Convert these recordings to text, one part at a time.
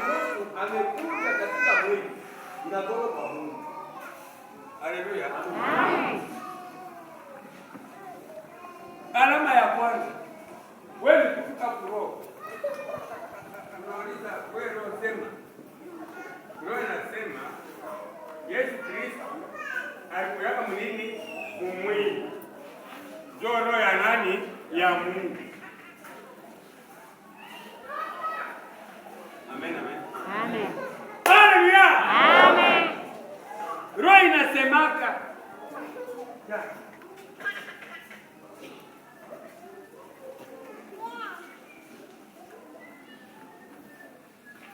Yesu amekuja katika mwili inatoka kwa Mungu. Haleluya. Amen. Alama ya kwanza, wewe kufika kuroho. Unauliza wewe roho sema. Roho inasema Yesu Kristo alikuja mwilini mwili. Ndio roho ya nani? Ya Mungu. Amen, amen. Amen. Haleluya. Amen. Roho inasemaka.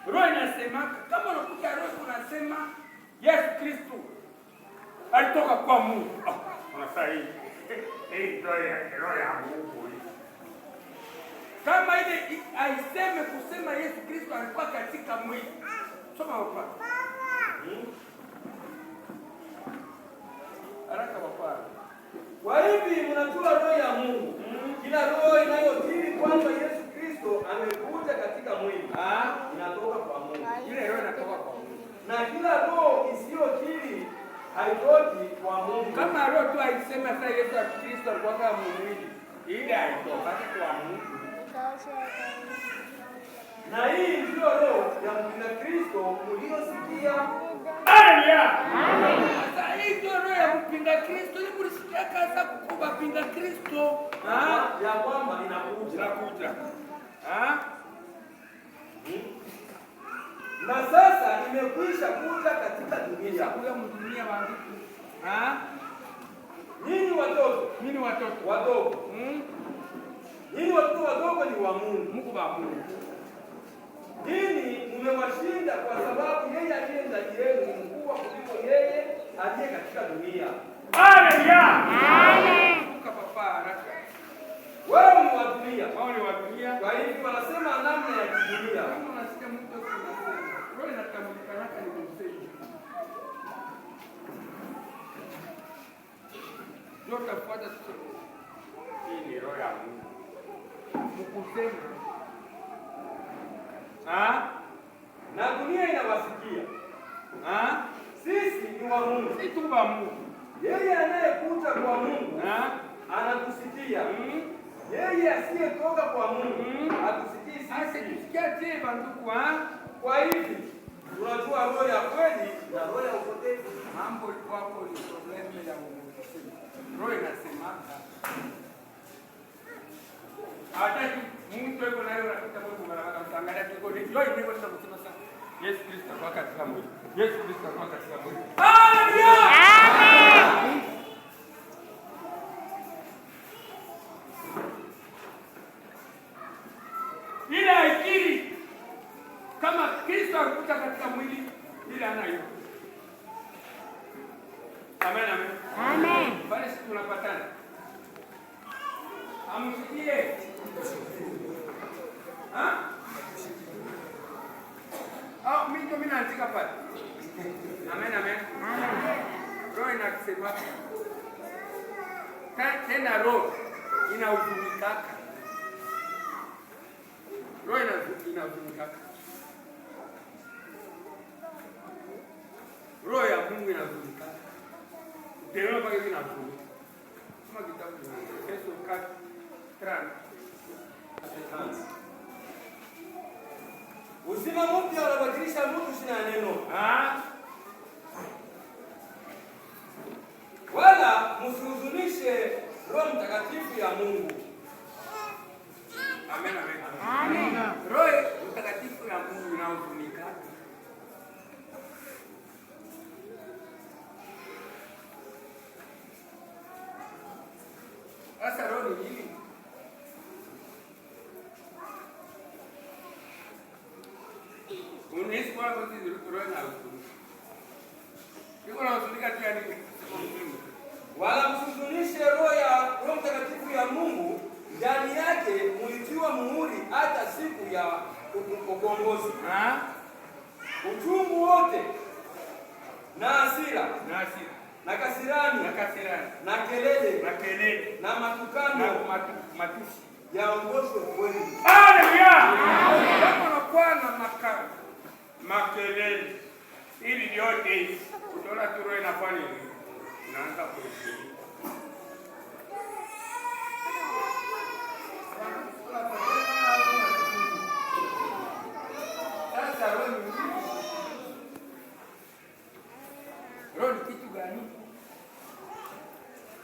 Roho inasemaka kama unakuta roho unasema Yesu Kristo alitoka kwa Mungu. Unasema hii roho ya Mungu. Kama ile aiseme kusema Yesu Kristo alikuwa katika mwili. Soma hapa. Haraka baba. Kwa hivi mnajua roho ya Mungu. Kila roho inayokiri kwamba Yesu Kristo amekuja katika mwili inatoka kwa Mungu. Ile roho inatoka kwa Mungu. Na kila roho isiyokiri haitoki kwa Mungu. Kama roho tu aisema sasa Yesu Kristo alikuwa kama mwili, ile haitoka kwa Mungu. Na hii ndio roho ya mpinga Kristo mliosikia. Haleluya. Amen. Sasa hii ndio roho ya mpinga Kristo, ili mlisikia kaza kukuba pinga Kristo. Ya kwamba inakuja. Na sasa imekwisha kuja katika dunia. Kuja mdunia wangu. Nini watoto? Nini watoto? Wadogo. Nini watoto wadogo ni wa Mungu. Mungu wa Mungu. Nini mmewashinda kwa sababu yeye aliye ndani yenu ni mkubwa kuliko yeye aliye katika dunia. Haleluya. Amen. Kuka papa haraka. Wewe ni wa dunia. Wao ni wa dunia. Kwa hivyo wanasema namna ya kidunia. Kama unasikia mtu anasema, roho inatambulika hata ni msemi. Ndio tafuata sisi. Hii ni roho ya Mungu. Mkusema. Na dunia inawasikia. Sisi ni wa Mungu. Sisi tu wa Mungu. Yeye anayekuja kwa Mungu anatusikia. Yeye asiyetoka kwa Mungu hatusikii sisi. Asitusikia tena ndugu. Kwa hivi tunajua roho ya kweli na roho ya upotevu. Mambo kwako ni problemu ya Mungu. Roho inasemaka. Hata mtu yuko nayo unapita Mungu barabara mtangalia tuko ni roho inaweza kusema sana. Yesu Kristo kwa katika mwili. Yesu Kristo kwa katika mwili. Haleluya. Amen. Ile akili kama Kristo alikuja katika mwili ile anayo. Amen, amen. Amen. Bali sisi tunapatana. Amsikie. Mimi naandika pale. Amen, amen. Roho inasema. Tena roho inahuzunikaka. Roho inahuzunikaka. Roho ya Mungu inahuzunikaka. Tena mpaka hivi inahuzunika. Kama kitabu cha Efeso 4:3. Uzima mpya unabadilisha mtu sina neno. Wala msihuzunishe Roho Mtakatifu ya Mungu. Amen, amen. Amen. Roho Mtakatifu ya Mungu inahuzunika. Sasa roho ni nini? Unaishi kwa sababu roho inahuzunika. Yuko inahuzunika tu yani. Wala msihuzunishe Roho Mtakatifu ya Mungu, ndani yake mlitiwa muhuri hata siku ya ukombozi. Uchungu wote na hasira na kasirani na kelele na matukano matusi yaongoshwe kwenu. Haleluya. Kama unakuwa na makelele, ili yote utaona tu roho inafanya nini? Inaanza kuishi. Sasa roho ni kitu gani?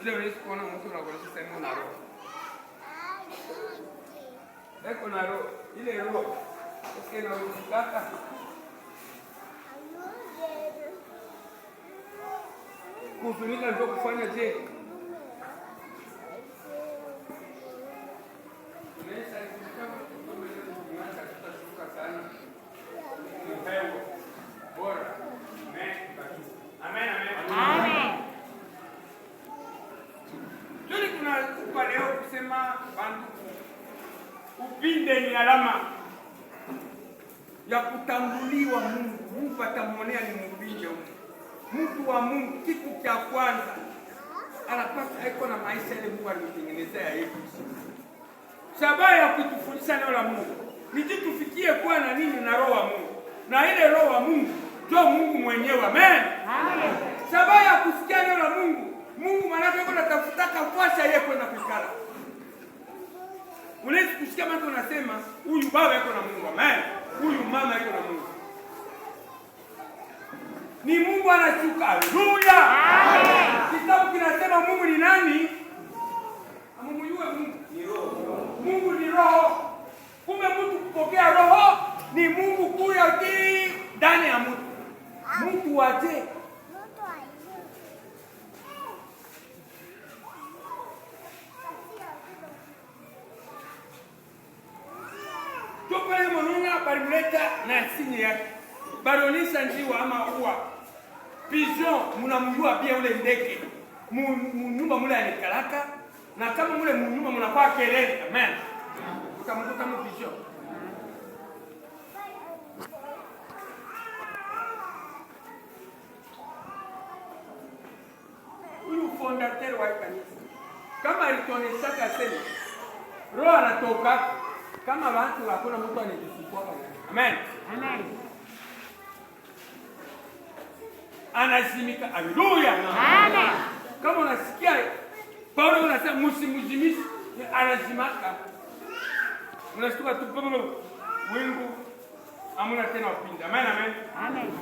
Ile unaweza kuona mtu anakuonyesha sehemu na roho. Eko na roho, ile roho ukiona unataka kufunika ndio kufanya je? Unaweza kutoka sana. Mpewo bora. Amen. Amen. Juli kuna leo kusema bantu upinde ni alama ya kutambuliwa Mungu. Mungu atamuonea ni mpinde huko. Mtu wa Mungu kitu cha kwanza anapaswa aiko na maisha ile Mungu alimtengenezea yeye. Sababu ya kutufundisha neno la Mungu ni tufikie kuwa na nini na roho wa Mungu. Na ile roho wa Mungu ndio Mungu mwenyewe. Amen. Amen. Sababu ya kusikia neno la Mungu, Mungu maana yake anatafuta kafasha yeye kwenda kukala. Unaweza kusikia mtu anasema huyu baba yuko na Mungu. Amen. Huyu mama yuko na Mungu. Ni Mungu anashuka. Haleluya. Amen. Kitabu kinasema Mungu ni nani? Amumjue Mungu. Ni roho. Mungu ni roho. Kumbe mtu kupokea roho ni Mungu kuya ndani ya mtu. Mtu waje. Tupele monunga barimleta na sinye yake. Baronisha njiwa ama uwa. Pigeon munamjua pia ule ndege. Munyumba mule anikalaka na kama mule munyumba mnakuwa kelele. Amen. Utamkuta mu pigeon. Huyu fondateur wa kanisa kama alituonesha kasema roho anatoka kama watu hakuna mtu anajisukua. Amen. Amen. Anazimika. Haleluya. Amen. Kama unasikia Paulo anasema msimuzimishe, anazimaka. Unashtuka tu kama wingu amuna tena upinde. Amen. Amen. Amen.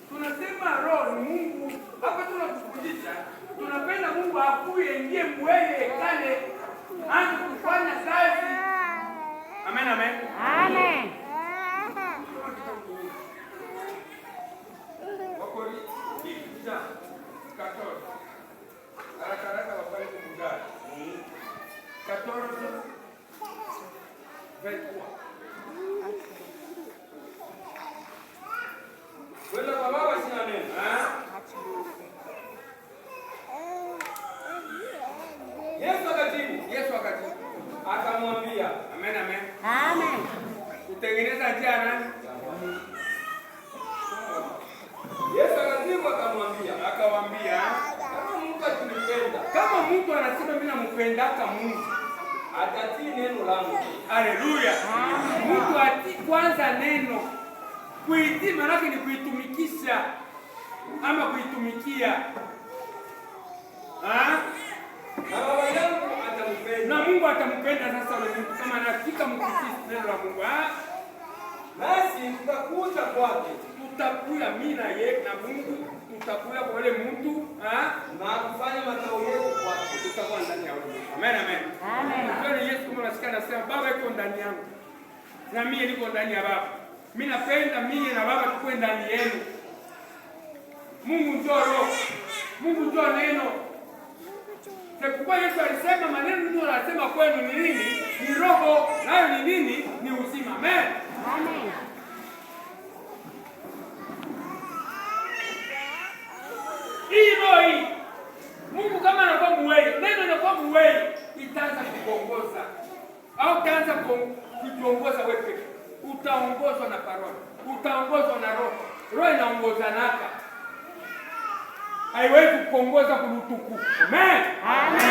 Tunasema roho ni Mungu. Hapa tunakufundisha. Tunapenda Mungu akuye ingie mweye kale aanze kufanya kazi. Amen. Amen. Amen. Kwenda kwa baba sina neno. Yesu akajibu. Akamwambia, Amen. Amen. Amen. Kutengeneza njia nani? Yesu akajibu akamwambia, Akawaambia, kama mtu akinipenda, kama mtu anasema mimi nampendaka Mungu, atatii neno langu. haleluya. Mtu ati kwanza neno. Kuitii maana yake ni kuitumikisha ama kuitumikia. Na baba yangu atampenda. Na Mungu atampenda sasa yule mtu kama anafika mkisifu neno la Mungu. Nasi tutakuja kwake. Tutakuya mimi na yeye na Mungu, tutakuya kwa yule mtu, na kufanya makao yetu kwake. tutakuwa ndani ya yule. Amen. Amen. Amen. Kwa Yesu kama unasikia anasema baba yuko ndani yangu. Na mimi niko ndani ya baba. Mimi napenda mimi na baba tukue ndani yenu. Mungu ndio roho. Mungu ndio neno. Kwa Yesu alisema maneno ndio anasema kwenu ni nini? Ni roho, nayo ni nini? Ni uzima. Amen. Amen. Hii roho Mungu kama anakuwa muwei, neno linakuwa muwei, itaanza kukuongoza. Au utaanza kujiongoza wewe. Utaongozwa na parole. Utaongozwa na roho. Roho inaongoza naka. Haiwezi kuongoza kulutuku. Amen. Amen.